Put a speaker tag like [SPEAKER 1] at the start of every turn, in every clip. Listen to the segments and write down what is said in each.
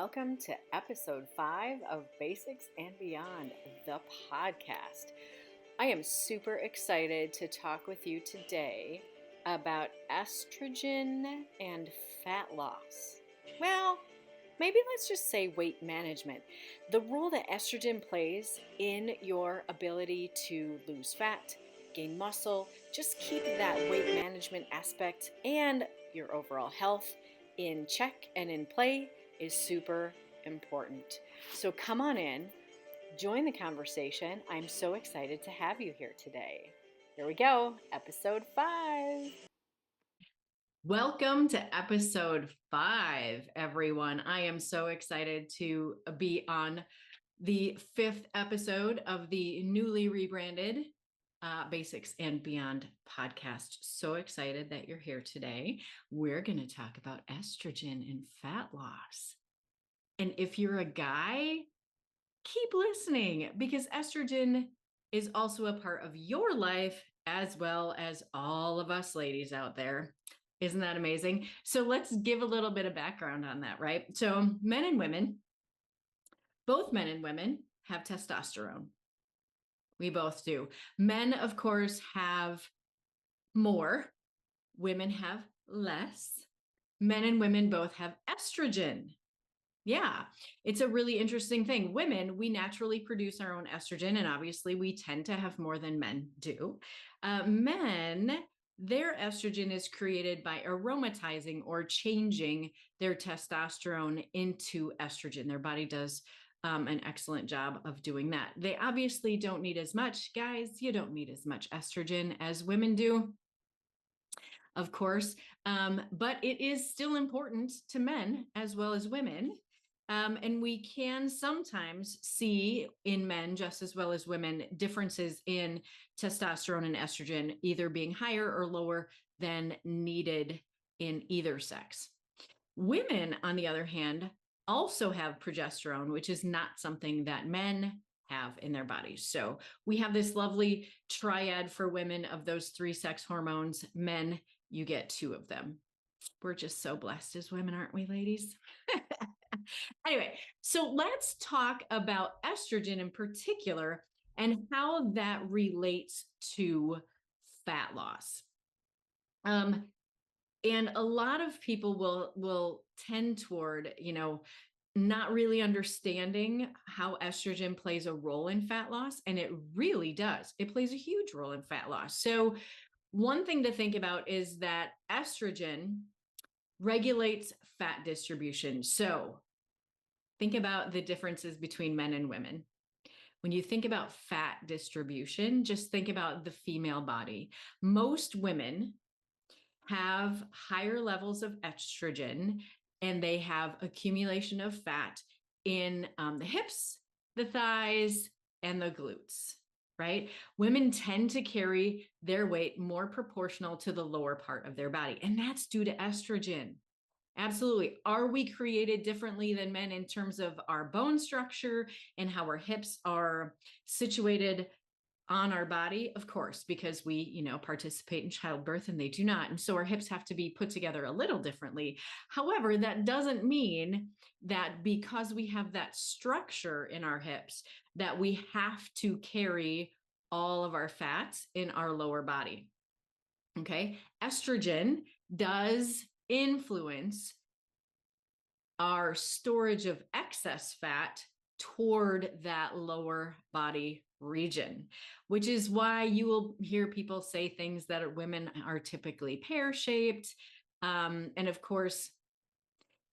[SPEAKER 1] welcome to episode 5 of Basics and Beyond, the podcast. I am super excited to talk with you today about estrogen and fat loss. Well, maybe let's just say weight management. The role that estrogen plays in your ability to lose fat, gain muscle, just keep that weight management aspect and your overall health in check and in play is super important. So come on in, join the conversation. I'm so excited to have you here today. Here we go, episode 5. Welcome to episode 5, everyone. I am so excited to be on the 5th episode of the newly rebranded Basics and Beyond podcast. So excited that you're here today. We're going to talk about estrogen and fat loss. And if you're a guy, keep listening because estrogen is also a part of your life as well as all of us ladies out there. Isn't that amazing? So let's give a little bit of background on that, right? So men and women, both men and women have testosterone. We both do. Men, of course, have more. Women have less. Men and women both have estrogen. Yeah, it's a really interesting thing. Women, we naturally produce our own estrogen, and obviously we tend to have more than men do. Men, their estrogen is created by aromatizing or changing their testosterone into estrogen. Their body does an excellent job of doing that. They obviously don't need as much. Guys, you don't need as much estrogen as women do, of course, but it is still important to men as well as women. And we can sometimes see in men, just as well as women, differences in testosterone and estrogen, either being higher or lower than needed in either sex. Women, on the other hand, also have progesterone, which is not something that men have in their bodies. So we have this lovely triad for women of those 3 sex hormones. Men, you get 2 of them. We're just so blessed as women, aren't we, ladies? Anyway, so let's talk about estrogen in particular and how that relates to fat loss. And a lot of people will tend toward, not really understanding how estrogen plays a role in fat loss, and it really does. It plays a huge role in fat loss. So one thing to think about is that estrogen regulates fat distribution. So think about the differences between men and women. When you think about fat distribution, just think about the female body. Most women have higher levels of estrogen and they have accumulation of fat in the hips, the thighs, and the glutes, right? Women tend to carry their weight more proportional to the lower part of their body, and that's due to estrogen. Absolutely. Are we created differently than men in terms of our bone structure and how our hips are situated on our body? Of course, because we, participate in childbirth and they do not. And so our hips have to be put together a little differently. However, that doesn't mean that because we have that structure in our hips, that we have to carry all of our fats in our lower body. Okay. Estrogen does influence our storage of excess fat toward that lower body region, which is why you will hear people say things that women are typically pear-shaped. And of course,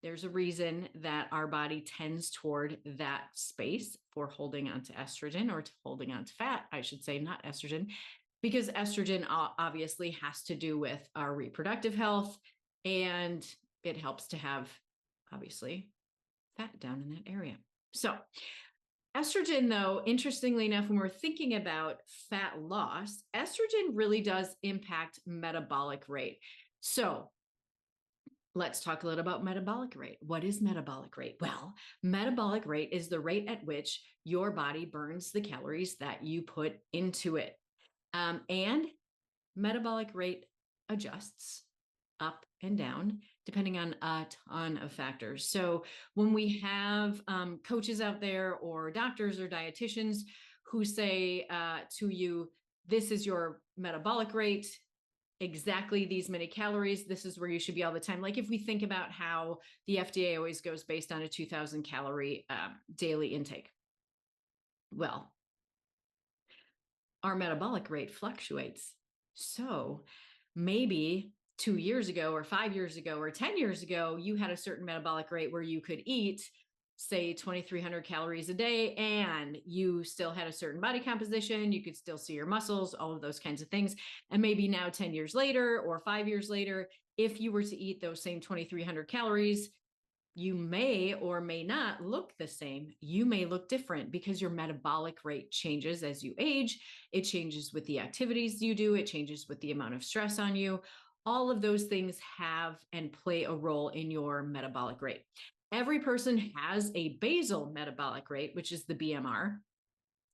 [SPEAKER 1] there's a reason that our body tends toward that space for holding onto estrogen, or holding onto fat, I should say, not estrogen, because estrogen obviously has to do with our reproductive health, and it helps to have, obviously, fat down in that area. So estrogen, though, interestingly enough, when we're thinking about fat loss, estrogen really does impact metabolic rate. So let's talk a little about metabolic rate. What is metabolic rate? Well, metabolic rate is the rate at which your body burns the calories that you put into it. And metabolic rate adjusts up and down depending on a ton of factors. So when we have coaches out there or doctors or dietitians who say to you, this is your metabolic rate, exactly these many calories, this is where you should be all the time. Like if we think about how the FDA always goes based on a 2,000 calorie daily intake. Well, our metabolic rate fluctuates. So maybe 2 years ago or 5 years ago or 10 years ago, you had a certain metabolic rate where you could eat, say, 2,300 calories a day, and you still had a certain body composition. You could still see your muscles, all of those kinds of things. And maybe now 10 years later or 5 years later, if you were to eat those same 2,300 calories, you may or may not look the same. You may look different because your metabolic rate changes as you age. It changes with the activities you do. It changes with the amount of stress on you. All of those things have and play a role in your metabolic rate. Every person has a basal metabolic rate, which is the BMR.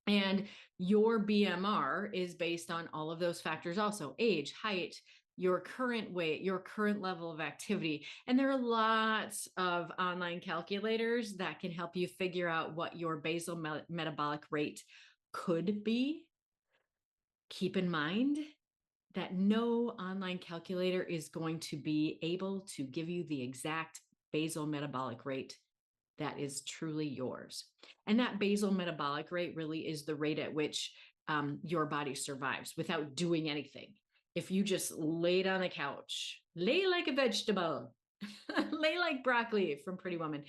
[SPEAKER 1] And your BMR is based on all of those factors also: age, height, your current weight, your current level of activity. And there are lots of online calculators that can help you figure out what your basal metabolic rate could be. Keep in mind that no online calculator is going to be able to give you the exact basal metabolic rate that is truly yours. And that basal metabolic rate really is the rate at which your body survives without doing anything. If you just laid on the couch, lay like a vegetable, lay like broccoli from Pretty Woman.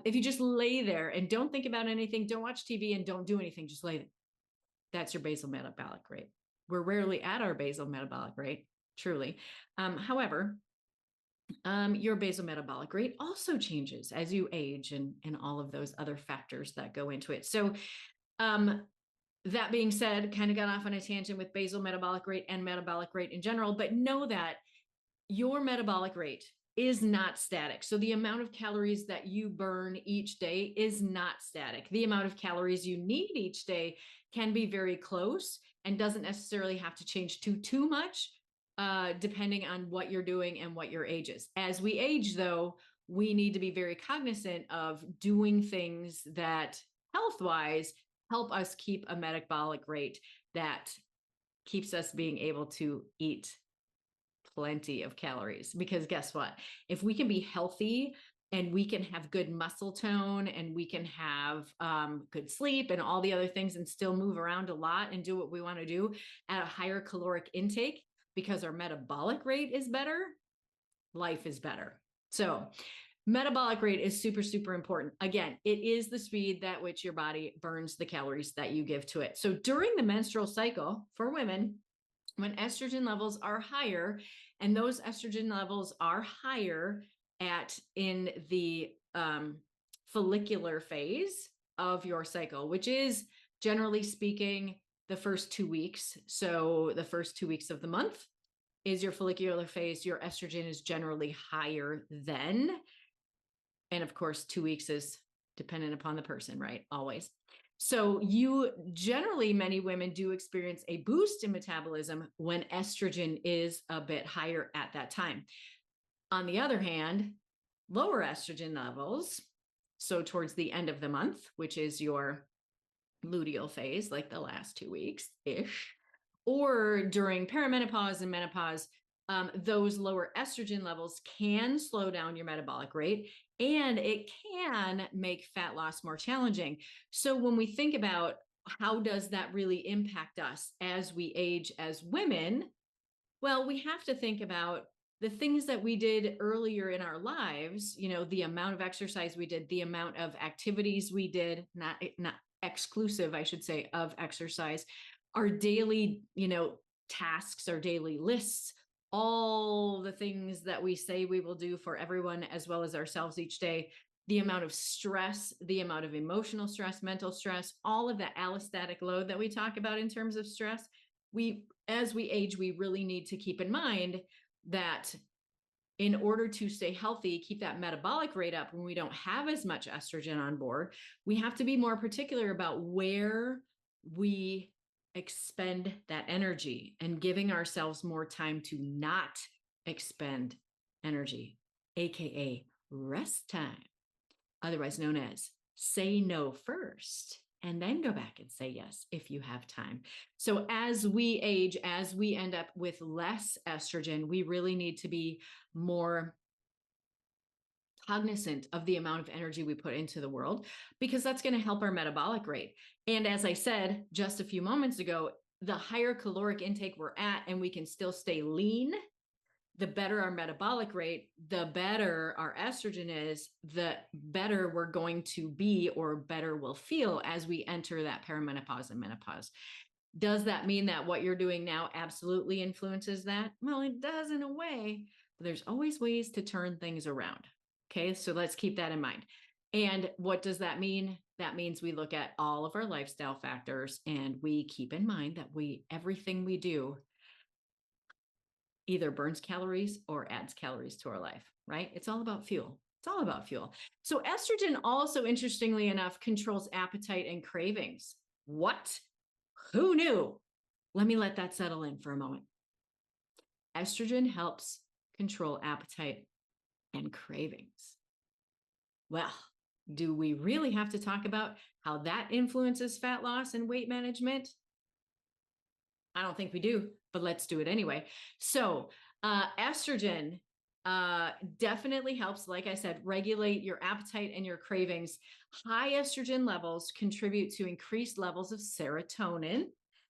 [SPEAKER 1] If you just lay there and don't think about anything, don't watch TV and don't do anything, just lay there. That's your basal metabolic rate. We're rarely at our basal metabolic rate, truly. However, your basal metabolic rate also changes as you age and all of those other factors that go into it. So that being said, kind of got off on a tangent with basal metabolic rate and metabolic rate in general, but know that your metabolic rate is not static. So the amount of calories that you burn each day is not static. The amount of calories you need each day can be very close and doesn't necessarily have to change too much, depending on what you're doing and what your age is. As we age, though, we need to be very cognizant of doing things that health-wise help us keep a metabolic rate that keeps us being able to eat plenty of calories. Because guess what? If we can be healthy and we can have good muscle tone and we can have good sleep and all the other things and still move around a lot and do what we want to do at a higher caloric intake because our metabolic rate is better, life is better. So metabolic rate is super, super important. Again, it is the speed at which your body burns the calories that you give to it. So during the menstrual cycle for women, when estrogen levels are higher, and those estrogen levels are higher in the follicular phase of your cycle, which is generally speaking the first 2 weeks. So the first 2 weeks of the month is your follicular phase. Your estrogen is generally higher then. And of course, 2 weeks is dependent upon the person, right? Always. So many women do experience a boost in metabolism when estrogen is a bit higher at that time. On the other hand, lower estrogen levels, so towards the end of the month, which is your luteal phase, like the last 2 weeks-ish, or during perimenopause and menopause, those lower estrogen levels can slow down your metabolic rate, and it can make fat loss more challenging. So when we think about how does that really impact us as we age as women, well, we have to think about the things that we did earlier in our lives, the amount of exercise we did, the amount of activities we did, not exclusive, I should say, of exercise, our daily, tasks, our daily lists, all the things that we say we will do for everyone as well as ourselves each day, the amount of stress, the amount of emotional stress, mental stress, all of that allostatic load that we talk about in terms of stress. As we age, we really need to keep in mind that in order to stay healthy, keep that metabolic rate up when we don't have as much estrogen on board, we have to be more particular about where we expend that energy and giving ourselves more time to not expend energy. AKA rest time, otherwise known as say no first and then go back and say yes if you have time. So as we age, as we end up with less estrogen, we really need to be more cognizant of the amount of energy we put into the world, because that's going to help our metabolic rate. And as I said just a few moments ago, the higher caloric intake we're at and we can still stay lean, the better our metabolic rate, the better our estrogen is, the better we're going to be, or better we'll feel as we enter that perimenopause and menopause. Does that mean that what you're doing now absolutely influences that? Well, it does in a way, but there's always ways to turn things around. Okay, so let's keep that in mind. And what does that mean? That means we look at all of our lifestyle factors and we keep in mind that everything we do either burns calories or adds calories to our life, right? It's all about fuel. It's all about fuel. So estrogen also, interestingly enough, controls appetite and cravings. What? Who knew? Let that settle in for a moment. Estrogen helps control appetite and cravings. Well, do we really have to talk about how that influences fat loss and weight management? I don't think we do, but let's do it anyway. So estrogen definitely helps, like I said, regulate your appetite and your cravings. High estrogen levels contribute to increased levels of serotonin.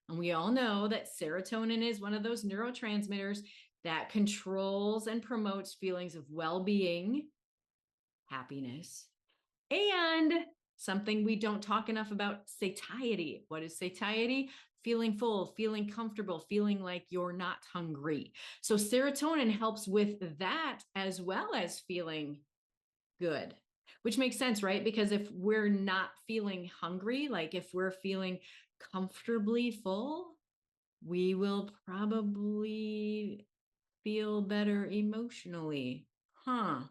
[SPEAKER 1] And we all know that serotonin is one of those neurotransmitters that controls and promotes feelings of well-being, happiness, and something we don't talk enough about, satiety. What is satiety? Feeling full, feeling comfortable, feeling like you're not hungry. So serotonin helps with that as well as feeling good, which makes sense, right? Because if we're not feeling hungry, like if we're feeling comfortably full, we will probably feel better emotionally. How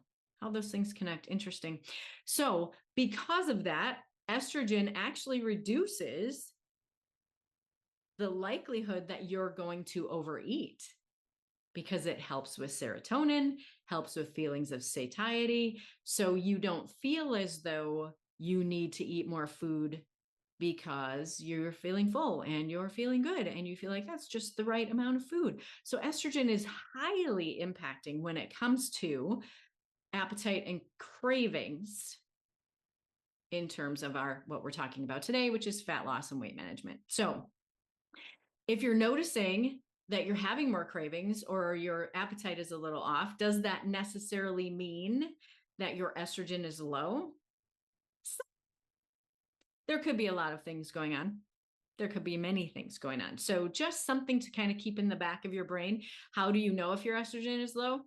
[SPEAKER 1] those things connect. Interesting. So because of that, estrogen actually reduces the likelihood that you're going to overeat, because it helps with serotonin, helps with feelings of satiety. So you don't feel as though you need to eat more food because you're feeling full and you're feeling good and you feel like that's just the right amount of food. So estrogen is highly impacting when it comes to appetite and cravings in terms of what we're talking about today, which is fat loss and weight management. So if you're noticing that you're having more cravings or your appetite is a little off, does that necessarily mean that your estrogen is low? There could be a lot of things going on. There could be many things going on. So just something to kind of keep in the back of your brain. How do you know if your estrogen is low?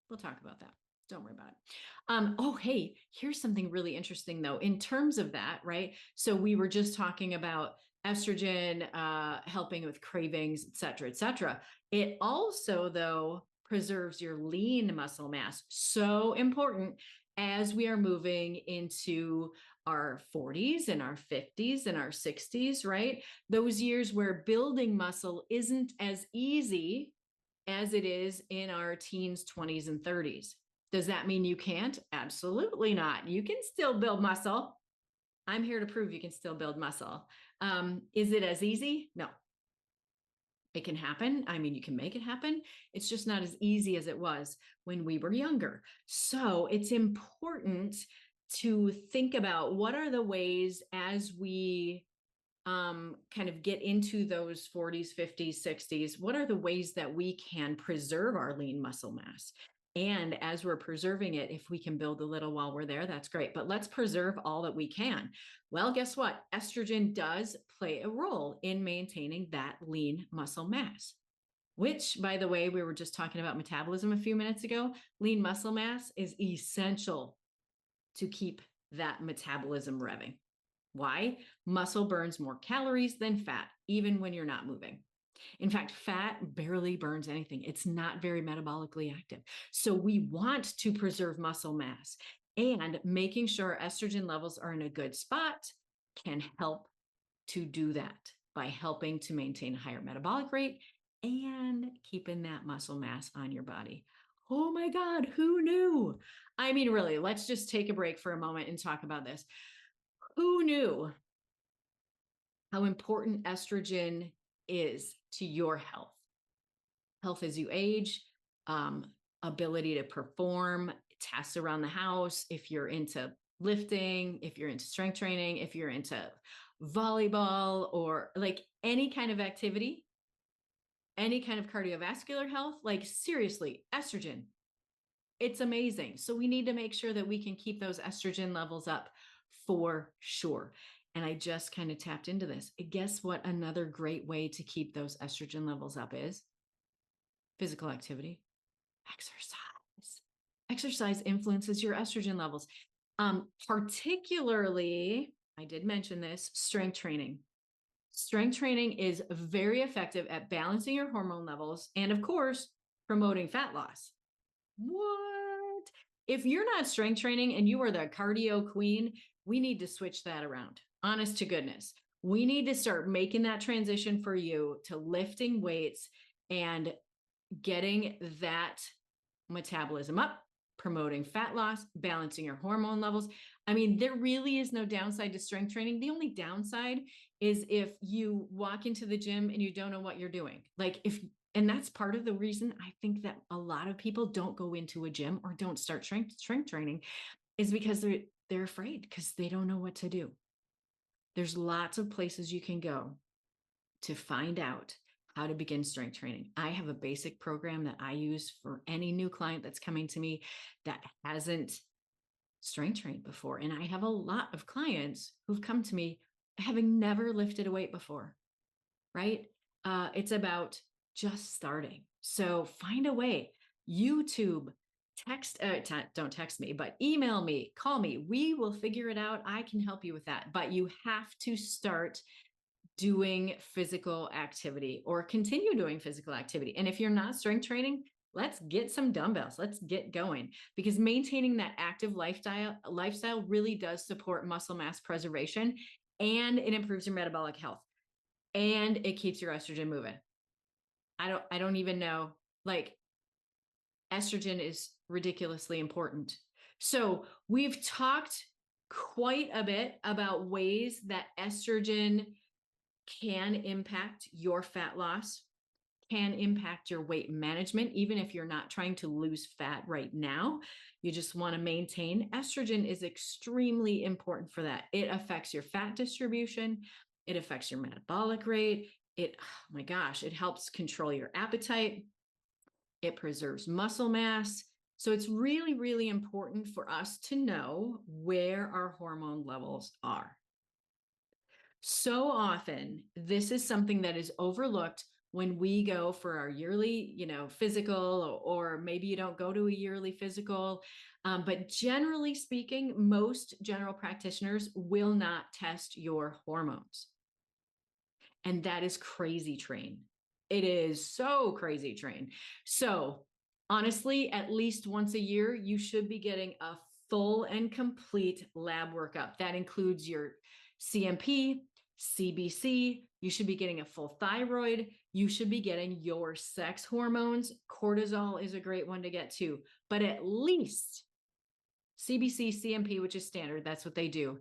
[SPEAKER 1] We'll talk about that. Don't worry about it. Oh, hey, here's something really interesting though, in terms of that, right? So we were just talking about estrogen helping with cravings, et cetera, et cetera. It also, though, preserves your lean muscle mass. So important as we are moving into our 40s and our 50s and our 60s, right? Those years where building muscle isn't as easy as it is in our teens, 20s, and 30s. Does that mean you can't? Absolutely not. You can still build muscle. I'm here to prove you can still build muscle. Is it as easy? No. It can happen. I mean, you can make it happen. It's just not as easy as it was when we were younger. So it's important to think about what are the ways as we kind of get into those 40s, 50s, 60s, what are the ways that we can preserve our lean muscle mass? And as we're preserving it, if we can build a little while we're there, that's great. But let's preserve all that we can. Well, guess what? Estrogen does play a role in maintaining that lean muscle mass, which, by the way, we were just talking about metabolism a few minutes ago. Lean muscle mass is essential to keep that metabolism revving. Why? Muscle burns more calories than fat, even when you're not moving. In fact, fat barely burns anything. It's not very metabolically active. So we want to preserve muscle mass, and making sure estrogen levels are in a good spot can help to do that by helping to maintain a higher metabolic rate and keeping that muscle mass on your body. Oh my God, who knew? I mean, really, let's just take a break for a moment and talk about this. Who knew how important estrogen is to your health? Health as you age, um, ability to perform tasks around the house, if you're into lifting, if you're into strength training, if you're into volleyball or like any kind of activity, any kind of cardiovascular health, like seriously, estrogen, it's amazing. So we need to make sure that we can keep those estrogen levels up for sure. And I just kind of tapped into this. Guess what? Another great way to keep those estrogen levels up is physical activity, exercise. Exercise influences your estrogen levels. Particularly, I did mention this, strength training. Strength training is very effective at balancing your hormone levels and, of course, promoting fat loss. What? If you're not strength training and you are the cardio queen, we need to switch that around. Honest to goodness. We need to start making that transition for you to lifting weights and getting that metabolism up, promoting fat loss, balancing your hormone levels. I mean, there really is no downside to strength training. The only downside is if you walk into the gym and you don't know what you're doing. Like if and that's part of the reason I think that a lot of people don't go into a gym or don't start strength training is because they're afraid because they don't know what to do. There's lots of places you can go to find out how to begin strength training. I have a basic program that I use for any new client that's coming to me that hasn't strength trained before. And I have a lot of clients who've come to me having never lifted a weight before, right? It's about just starting. So find a way. YouTube, don't text me, but email me, call me. We will figure it out. I can help you with that. But you have to start doing physical activity or continue doing physical activity. And if you're not strength training, let's get some dumbbells. Let's get going because maintaining that active lifestyle really does support muscle mass preservation and it improves your metabolic health and it keeps your estrogen moving. I don't even know, like estrogen is ridiculously important. So we've talked quite a bit about ways that estrogen can impact your fat loss, can impact your weight management, even if you're not trying to lose fat right now. You just want to maintain. Estrogen is extremely important for that. It affects your fat distribution, it affects your metabolic rate. Oh my gosh, it helps control your appetite, it preserves muscle mass. So it's really, really important for us to know where our hormone levels are. So often, this is something that is overlooked when we go for our yearly, physical, or maybe you don't go to a yearly physical. But generally speaking, most general practitioners will not test your hormones. And that is crazy train. It is so crazy train. So honestly, at least once a year, you should be getting a full and complete lab workup. That includes your CMP, CBC. You should be getting a full thyroid. You should be getting your sex hormones. Cortisol is a great one to get too, but at least CBC, CMP, which is standard, that's what they do.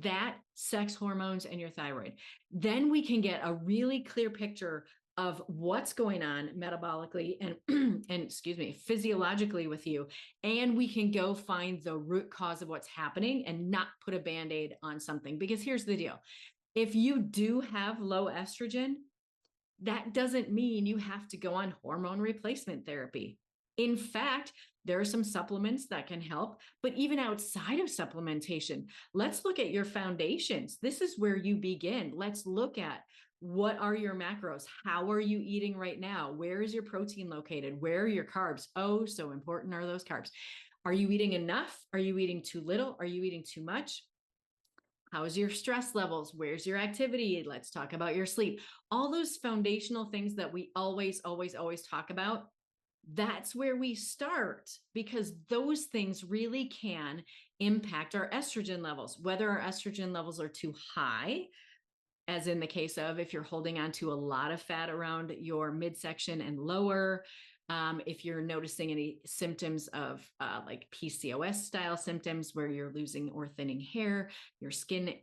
[SPEAKER 1] That, sex hormones, and your thyroid. Then we can get a really clear picture of what's going on metabolically and physiologically with you. And we can go find the root cause of what's happening and not put a band-aid on something. Because here's the deal. If you do have low estrogen, that doesn't mean you have to go on hormone replacement therapy. In fact, there are some supplements that can help, but even outside of supplementation, let's look at your foundations. This is where you begin. Let's look at what are your macros? How are you eating right now? Where is your protein located? Where are your carbs? Oh, so important are those carbs. Are you eating enough? Are you eating too little? Are you eating too much? How's your stress levels? Where's your activity? Let's talk about your sleep. All those foundational things that we always talk about. That's where we start because those things really can impact our estrogen levels, whether our estrogen levels are too high, as in the case of if you're holding on to a lot of fat around your midsection and lower, If you're noticing any symptoms of like PCOS style symptoms where you're losing or thinning hair, your skin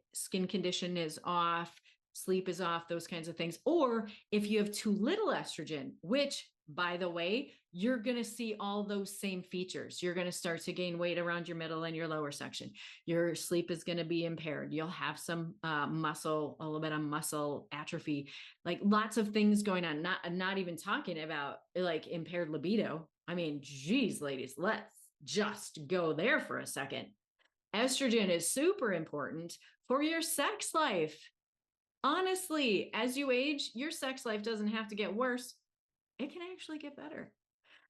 [SPEAKER 1] condition is off, sleep is off, those kinds of things. Or if you have too little estrogen, which by the way, you're going to see all those same features. You're going to start to gain weight around your middle and your lower section. Your sleep is going to be impaired. You'll have some muscle, a little bit of muscle atrophy, like lots of things going on. Not even talking about like impaired libido. I mean, geez, ladies, let's just go there for a second. Estrogen is super important for your sex life. Honestly, as you age, your sex life doesn't have to get worse. It can actually get better.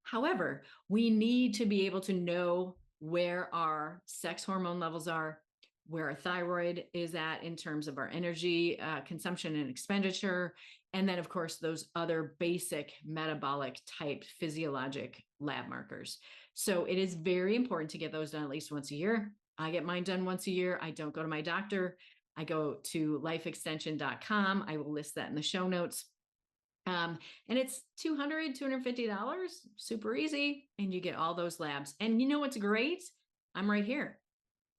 [SPEAKER 1] However, we need to be able to know where our sex hormone levels are, where our thyroid is at in terms of our energy consumption and expenditure, and then, of course, those other basic metabolic type physiologic lab markers. So it is very important to get those done at least once a year. I get mine done once a year. I don't go to my doctor. I go to lifeextension.com. I will list that in the show notes. And it's $250, super easy. And you get all those labs. And you know what's great? I'm right here.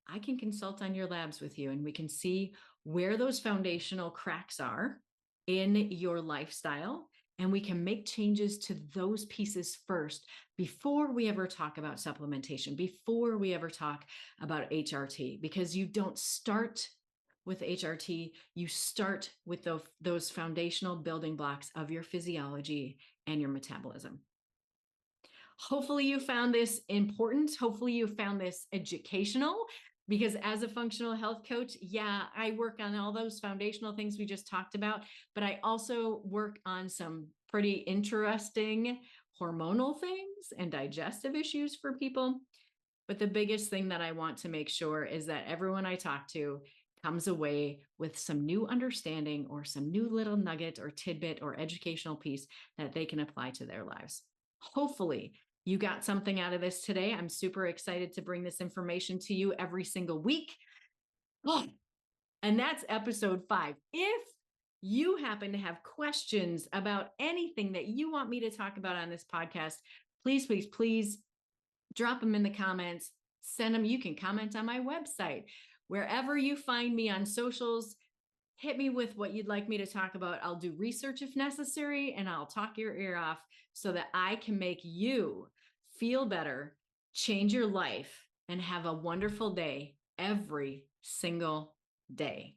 [SPEAKER 1] I can consult on your labs with you and we can see where those foundational cracks are in your lifestyle. And we can make changes to those pieces first before we ever talk about supplementation, before we ever talk about HRT, because you don't start with HRT, you start with those foundational building blocks of your physiology and your metabolism. Hopefully you found this important. Hopefully you found this educational, because as a functional health coach, yeah, I work on all those foundational things we just talked about, but I also work on some pretty interesting hormonal things and digestive issues for people. But the biggest thing that I want to make sure is that everyone I talk to comes away with some new understanding or some new little nugget or tidbit or educational piece that they can apply to their lives. Hopefully, you got something out of this today. I'm super excited to bring this information to you every single week. Oh, and that's episode 5. If you happen to have questions about anything that you want me to talk about on this podcast, please, please, please drop them in the comments. Send them. You can comment on my website. Wherever you find me on socials, hit me with what you'd like me to talk about. I'll do research if necessary, and I'll talk your ear off so that I can make you feel better, change your life, and have a wonderful day every single day.